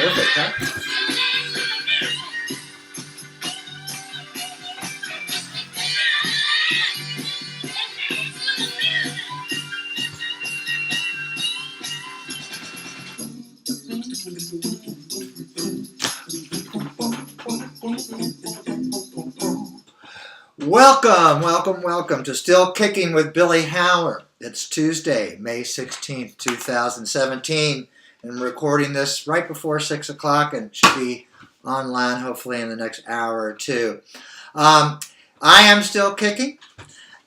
Perfect, huh? Welcome to Still Kicking with Billy Howler. It's Tuesday, May 16th, 2017, and I'm recording this right before 6 o'clock and should be online hopefully in the next hour or two. I am still kicking,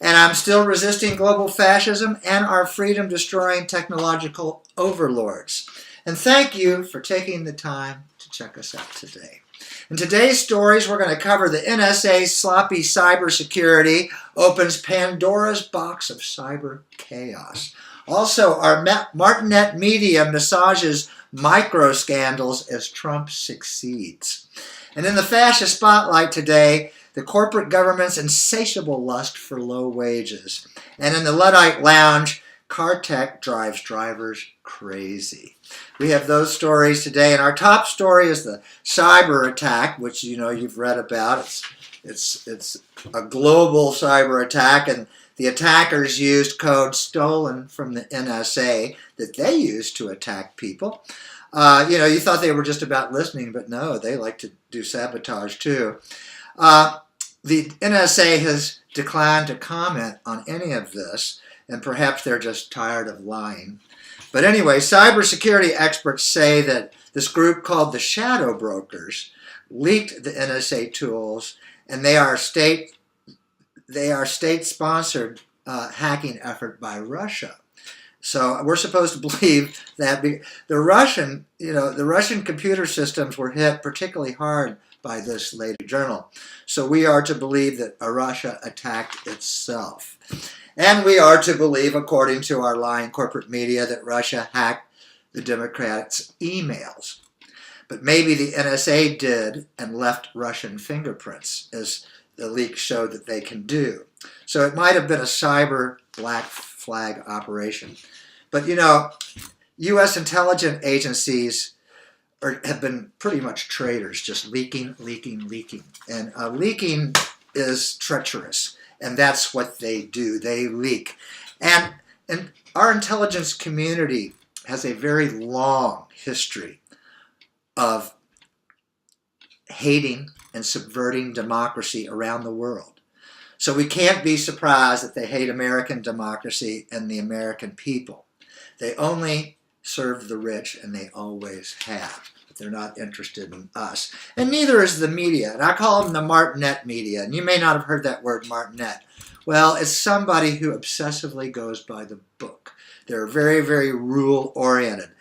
and I'm still resisting global fascism and our freedom-destroying technological overlords. And thank you for taking the time to check us out today. In today's stories, we're going to cover the NSA's sloppy cybersecurity opens Pandora's box of cyber chaos. Also, our Martinet media massages micro-scandals as Trump succeeds. And in the fascist spotlight today, the corporate government's insatiable lust for low wages. And in the Luddite lounge, car tech drives drivers crazy. We have those stories today, and our top story is the cyber attack, which you've read about. It's a global cyber attack, and the attackers used code stolen from the NSA that they used to attack people. You thought they were just about listening, but no, they like to do sabotage too. The NSA has declined to comment on any of this, and perhaps they're just tired of lying. But anyway, cybersecurity experts say that this group called the Shadow Brokers leaked the NSA tools, and they are state-sponsored hacking effort by Russia. So we're supposed to believe that the Russian computer systems were hit particularly hard by this later journal. So we are to believe that Russia attacked itself. And we are to believe, according to our lying corporate media, that Russia hacked the Democrats' emails. But maybe the NSA did and left Russian fingerprints, as the leak showed that they can do. So it might have been a cyber black flag operation. But U.S. intelligence agencies have been pretty much traitors, just leaking. And leaking is treacherous. And that's what they do. They leak. And our intelligence community has a very long history of hating and subverting democracy around the world. So we can't be surprised that they hate American democracy and the American people. They only serve the rich, and they always have. They're not interested in us. And neither is the media. And I call them the Martinet media. And you may not have heard that word, Martinet. Well, it's somebody who obsessively goes by the book. They're very, very rule-oriented.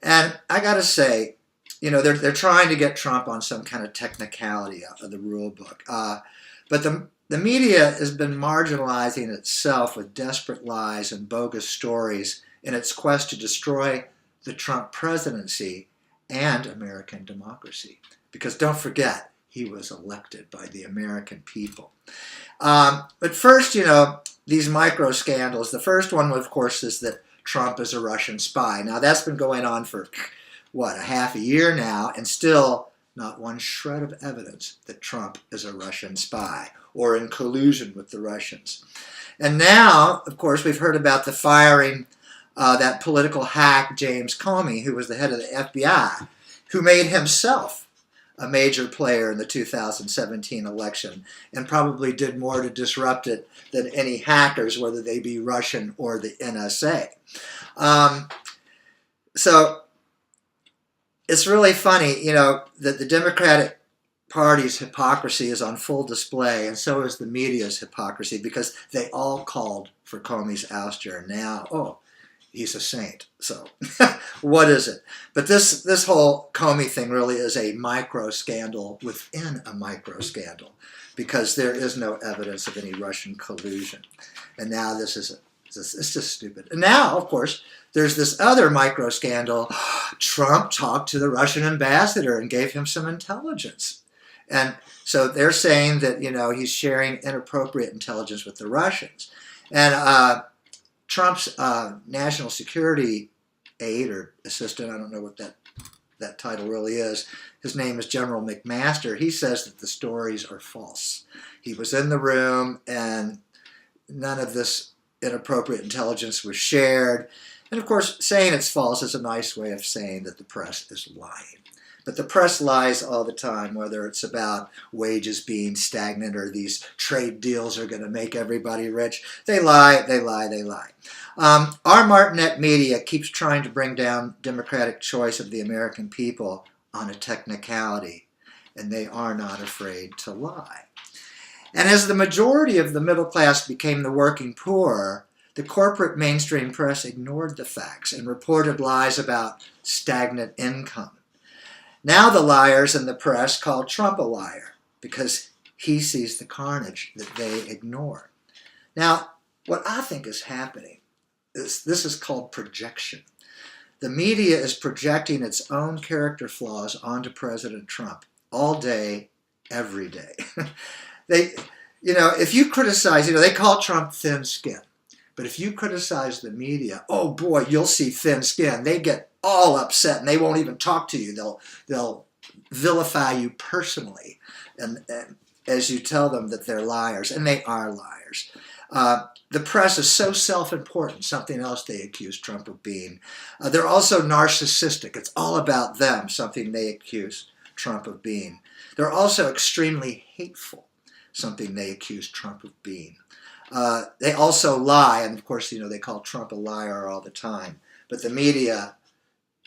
And I got to say, they're trying to get Trump on some kind of technicality of the rule book. But the media has been marginalizing itself with desperate lies and bogus stories in its quest to destroy the Trump presidency and American democracy. Because don't forget, he was elected by the American people. But first, these micro scandals. The first one, of course, is that Trump is a Russian spy. Now, that's been going on for, a half a year now, and still not one shred of evidence that Trump is a Russian spy or in collusion with the Russians. And now, of course, we've heard about the firing that political hack James Comey, who was the head of the FBI, who made himself a major player in the 2017 election and probably did more to disrupt it than any hackers, whether they be Russian or the NSA. So it's really funny, that the Democratic Party's hypocrisy is on full display, and so is the media's hypocrisy, because they all called for Comey's ouster. And now, he's a saint. So what is it? But this whole Comey thing really is a micro scandal within a micro scandal, because there is no evidence of any Russian collusion. And now it's just stupid. And now, of course, there's this other micro scandal. Trump talked to the Russian ambassador and gave him some intelligence. And so they're saying that, he's sharing inappropriate intelligence with the Russians. And Trump's national security aide or assistant, I don't know what that title really is. His name is General McMaster. He says that the stories are false. He was in the room and none of this inappropriate intelligence was shared. And of course, saying it's false is a nice way of saying that the press is lying. But the press lies all the time, whether it's about wages being stagnant or these trade deals are going to make everybody rich. They lie, they lie, they lie. Our Martinet media keeps trying to bring down democratic choice of the American people on a technicality, and they are not afraid to lie. And as the majority of the middle class became the working poor, the corporate mainstream press ignored the facts and reported lies about stagnant income. Now the liars in the press call Trump a liar because he sees the carnage that they ignore. Now, what I think is happening is this is called projection. The media is projecting its own character flaws onto President Trump all day, every day. If you criticize, they call Trump thin-skinned. But if you criticize the media, oh boy, you'll see thin skin. They get all upset and they won't even talk to you. They'll vilify you personally, and as you tell them that they're liars, and they are liars. The press is so self-important, something else they accuse Trump of being. They're also narcissistic. It's all about them, something they accuse Trump of being. They're also extremely hateful, something they accuse Trump of being. They also lie, and of course, they call Trump a liar all the time. But the media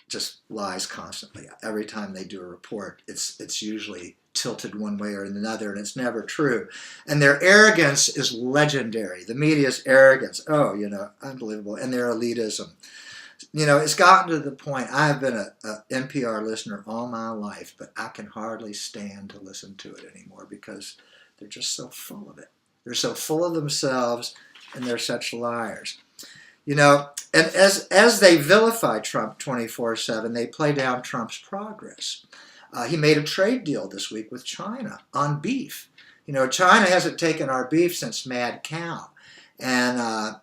just lies constantly. Every time they do a report, it's usually tilted one way or another, and it's never true. And their arrogance is legendary. The media's arrogance, unbelievable. And their elitism. It's gotten to the point, I've been a NPR listener all my life, but I can hardly stand to listen to it anymore because they're just so full of it. They're so full of themselves, and they're such liars. And as they vilify Trump 24/7, they play down Trump's progress. He made a trade deal this week with China on beef. China hasn't taken our beef since Mad Cow. And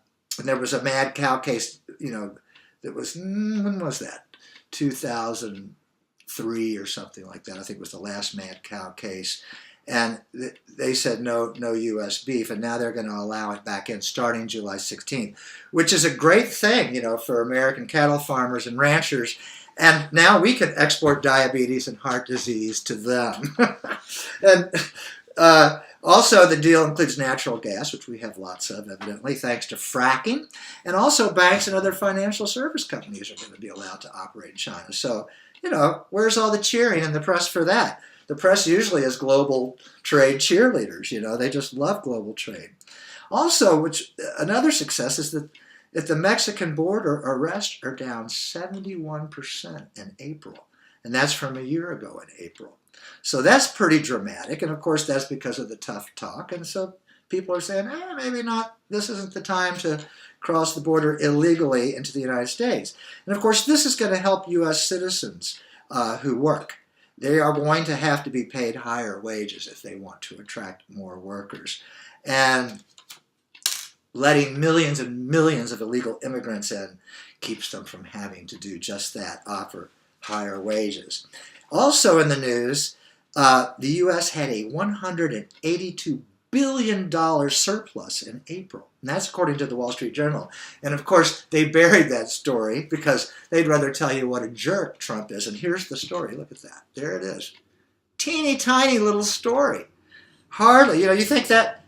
there was a Mad Cow case, that was, when was that? 2003 or something like that. I think it was the last Mad Cow case. And they said no U.S. beef, and now they're going to allow it back in starting July 16th, which is a great thing, for American cattle farmers and ranchers. And now we can export diabetes and heart disease to them. And also, the deal includes natural gas, which we have lots of, evidently, thanks to fracking. And also, banks and other financial service companies are going to be allowed to operate in China. So, where's all the cheering in the press for that? The press usually is global trade cheerleaders. They just love global trade. Also, another success is that at the Mexican border, arrests are down 71% in April. And that's from a year ago in April. So that's pretty dramatic. And of course, that's because of the tough talk. And so people are saying, maybe not, this isn't the time to cross the border illegally into the United States. And of course, this is going to help U.S. citizens who work. They are going to have to be paid higher wages if they want to attract more workers. And letting millions and millions of illegal immigrants in keeps them from having to do just that, offer higher wages. Also in the news, the U.S. had a $182 billion surplus in April. And that's according to the Wall Street Journal. And of course, they buried that story because they'd rather tell you what a jerk Trump is. And here's the story. Look at that. There it is. Teeny tiny little story. Hardly, you think that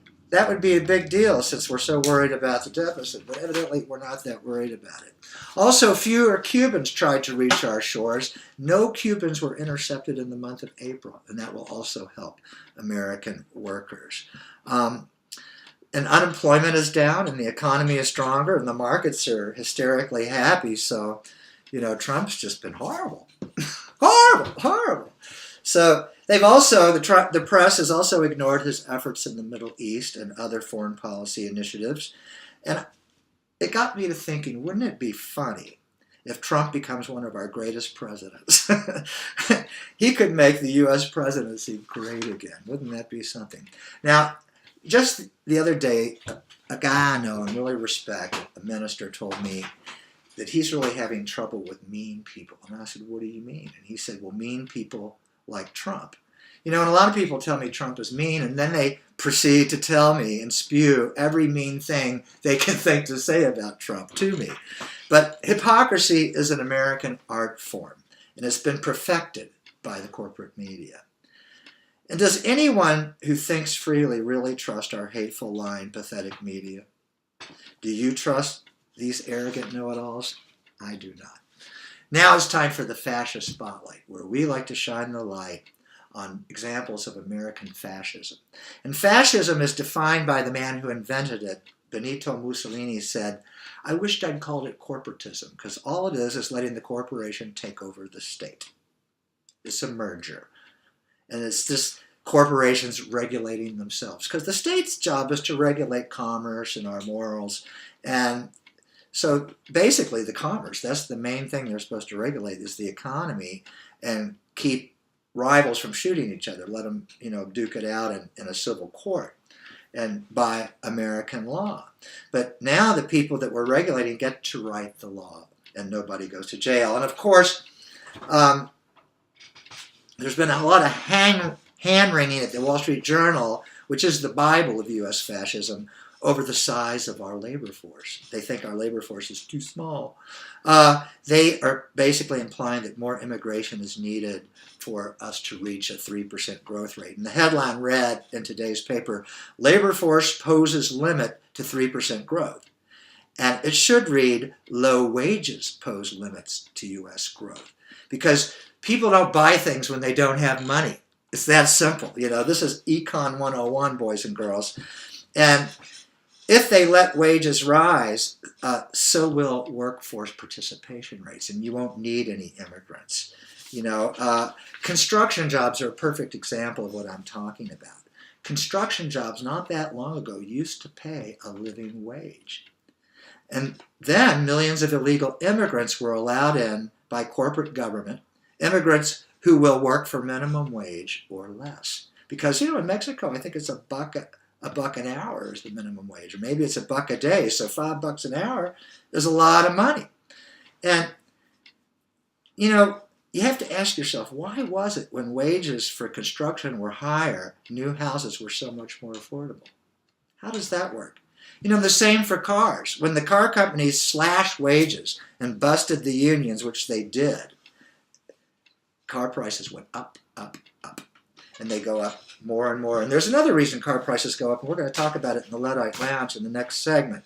would be a big deal since we're so worried about the deficit. But evidently, we're not that worried about it. Also, fewer Cubans tried to reach our shores. No Cubans were intercepted in the month of April. And that will also help American workers. And unemployment is down, and the economy is stronger, and the markets are hysterically happy. So, Trump's just been horrible. Horrible. So they've also, the press has also ignored his efforts in the Middle East and other foreign policy initiatives. And it got me to thinking, wouldn't it be funny if Trump becomes one of our greatest presidents? He could make the U.S. presidency great again. Wouldn't that be something? Now, just the other day, a guy I know and really respect, a minister, told me that he's really having trouble with mean people. And I said, what do you mean? And he said, well, mean people like Trump. You know, and a lot of people tell me Trump is mean, and then they proceed to tell me and spew every mean thing they can think to say about Trump to me. But hypocrisy is an American art form, and it's been perfected by the corporate media. And does anyone who thinks freely really trust our hateful, lying, pathetic media? Do you trust these arrogant know-it-alls? I do not. Now it's time for the fascist spotlight, where we like to shine the light on examples of American fascism. And fascism is defined by the man who invented it. Benito Mussolini said, I wished I'd called it corporatism, because all it is letting the corporation take over the state. It's a merger. And it's just corporations regulating themselves, because the state's job is to regulate commerce and our morals. And so basically the commerce, that's the main thing they're supposed to regulate, is the economy, and keep rivals from shooting each other, let them, duke it out in a civil court and by American law. But now the people that we're regulating get to write the law, and nobody goes to jail. And of course, there's been a lot of hand-wringing at the Wall Street Journal, which is the Bible of U.S. fascism, over the size of our labor force. They think our labor force is too small. They are basically implying that more immigration is needed for us to reach a 3% growth rate. And the headline read in today's paper, labor force poses limit to 3% growth. And it should read, low wages pose limits to U.S. growth. Because people don't buy things when they don't have money. It's that simple. This is Econ 101, boys and girls. And if they let wages rise, so will workforce participation rates, and you won't need any immigrants. Construction jobs are a perfect example of what I'm talking about. Construction jobs not that long ago used to pay a living wage. And then millions of illegal immigrants were allowed in by corporate government, immigrants who will work for minimum wage or less. Because, in Mexico, I think it's a buck an hour is the minimum wage, or maybe it's $1 a day, so $5 an hour is a lot of money. And, you have to ask yourself, why was it when wages for construction were higher, new houses were so much more affordable? How does that work? The same for cars. When the car companies slashed wages and busted the unions, which they did, car prices went up, up, up. And they go up more and more. And there's another reason car prices go up, and we're going to talk about it in the Luddite Lounge in the next segment.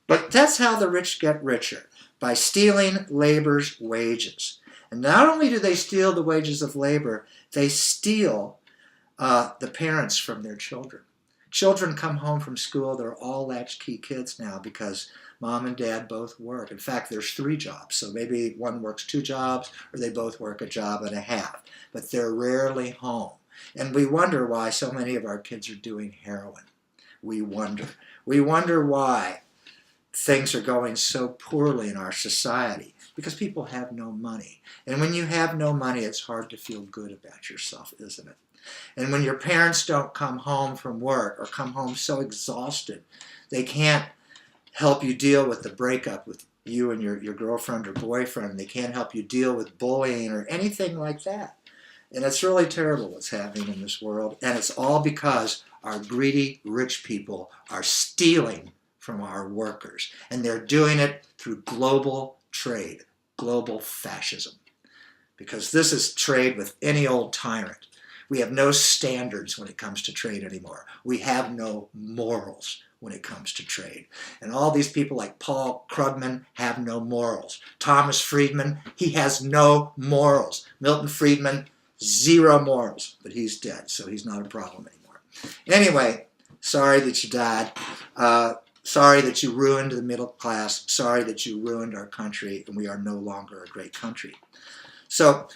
But that's how the rich get richer, by stealing labor's wages. And not only do they steal the wages of labor, they steal the parents from their children. Children come home from school, they're all latchkey kids now because mom and dad both work. In fact, there's 3 jobs, so maybe one works 2 jobs, or they both work a job and a half. But they're rarely home. And we wonder why so many of our kids are doing heroin. We wonder. We wonder why things are going so poorly in our society. Because people have no money. And when you have no money, it's hard to feel good about yourself, isn't it? And when your parents don't come home from work, or come home so exhausted, they can't help you deal with the breakup with you and your girlfriend or boyfriend. They can't help you deal with bullying or anything like that. And it's really terrible what's happening in this world. And it's all because our greedy rich people are stealing from our workers. And they're doing it through global trade, global fascism. Because this is trade with any old tyrant. We have no standards when it comes to trade anymore. We have no morals when it comes to trade. And all these people like Paul Krugman have no morals. Thomas Friedman, he has no morals. Milton Friedman, 0 morals, but he's dead, so he's not a problem anymore. Anyway, sorry that you died. Sorry that you ruined the middle class. Sorry that you ruined our country, and we are no longer a great country. So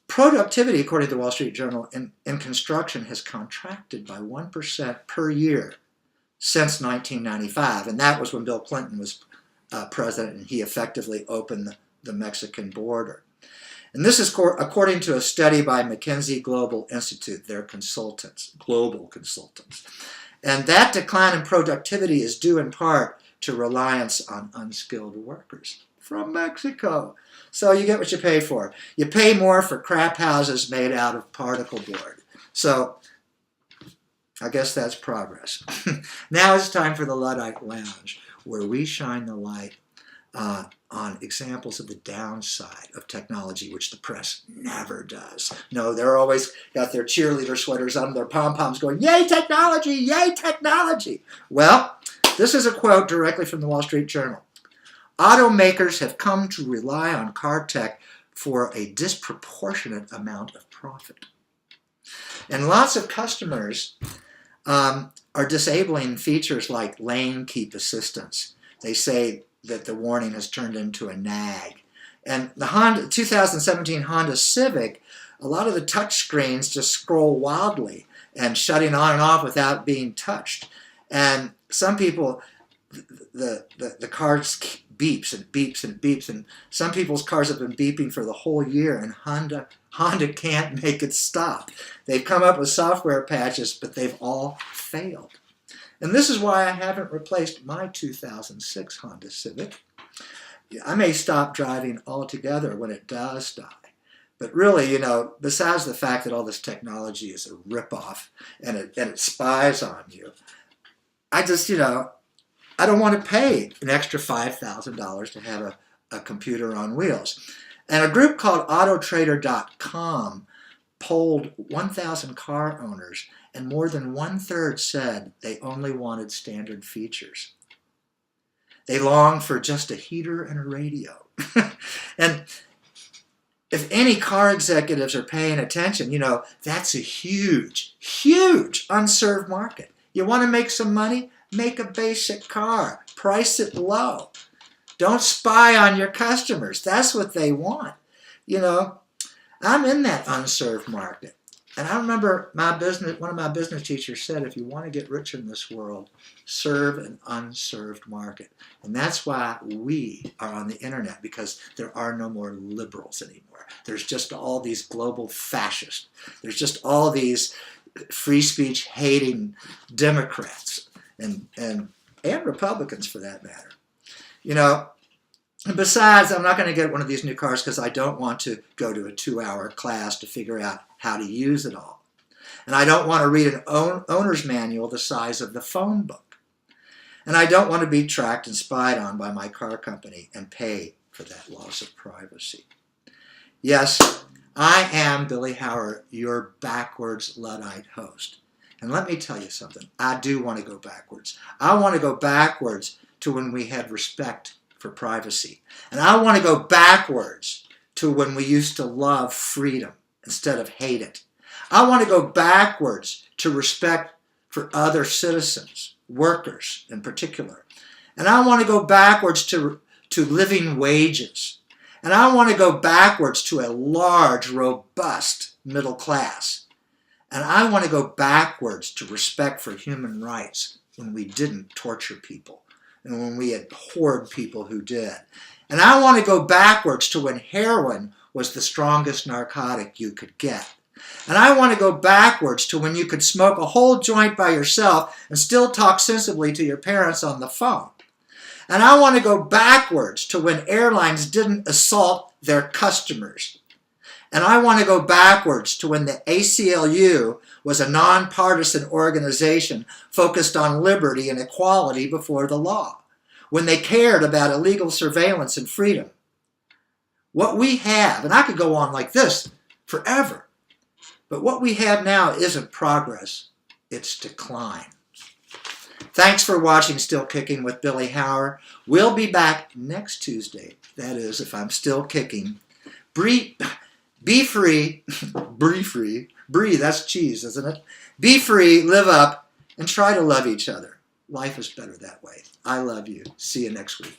productivity, according to the Wall Street Journal, in construction has contracted by 1% per year since 1995, and that was when Bill Clinton was president, and he effectively opened the Mexican border. And this is according to a study by McKinsey Global Institute, their consultants, global consultants. And that decline in productivity is due in part to reliance on unskilled workers. from Mexico. So you get what you pay for. You pay more for crap houses made out of particle board. So I guess that's progress. Now it's time for the Luddite Lounge, where we shine the light on examples of the downside of technology, which the press never does. No, they're always got their cheerleader sweaters on, their pom-poms going, yay technology, yay technology. Well, this is a quote directly from the Wall Street Journal. Automakers have come to rely on car tech for a disproportionate amount of profit. And lots of customers are disabling features like lane keep assistance. They say that the warning has turned into a nag. And the 2017 Honda Civic, a lot of the touch screens just scroll wildly and shutting on and off without being touched. And some people, the cars beeps and beeps and beeps, and some people's cars have been beeping for the whole year, and Honda can't make it stop. They've come up with software patches, but they've all failed. And this is why I haven't replaced my 2006 Honda Civic. I may stop driving altogether when it does die. But really, besides the fact that all this technology is a ripoff and it spies on you, I just, I don't want to pay an extra $5,000 to have a computer on wheels. And a group called autotrader.com polled 1,000 car owners, and more than 1/3 said they only wanted standard features. They longed for just a heater and a radio. And if any car executives are paying attention, that's a huge, huge unserved market. You want to make some money? Make a basic car. Price it low. Don't spy on your customers. That's what they want. I'm in that unserved market. And I remember one of my business teachers said, if you want to get rich in this world, serve an unserved market. And that's why we are on the internet, because there are no more liberals anymore. There's just all these global fascists. There's just all these free speech hating Democrats and Republicans for that matter. And besides, I'm not going to get one of these new cars because I don't want to go to a 2-hour class to figure out how to use it all. And I don't want to read an owner's manual the size of the phone book. And I don't want to be tracked and spied on by my car company and pay for that loss of privacy. Yes, I am Billy Howard, your backwards Luddite host. And let me tell you something. I do want to go backwards. I want to go backwards to when we had respect for privacy. And I want to go backwards to when we used to love freedom instead of hate it. I want to go backwards to respect for other citizens, workers in particular. And I want to go backwards to living wages. And I want to go backwards to a large, robust middle class. And I want to go backwards to respect for human rights when we didn't torture people and when we abhorred people who did. And I want to go backwards to when heroin was the strongest narcotic you could get. And I want to go backwards to when you could smoke a whole joint by yourself and still talk sensibly to your parents on the phone. And I want to go backwards to when airlines didn't assault their customers. And I want to go backwards to when the ACLU was a nonpartisan organization focused on liberty and equality before the law, when they cared about illegal surveillance and freedom. What we have, and I could go on like this forever, but what we have now isn't progress, it's decline. Thanks for watching Still Kicking with Billy Howard. We'll be back next Tuesday, that is, if I'm still kicking. Be free, brie, that's cheese, isn't it? Be free, live up, and try to love each other. Life is better that way. I love you. See you next week.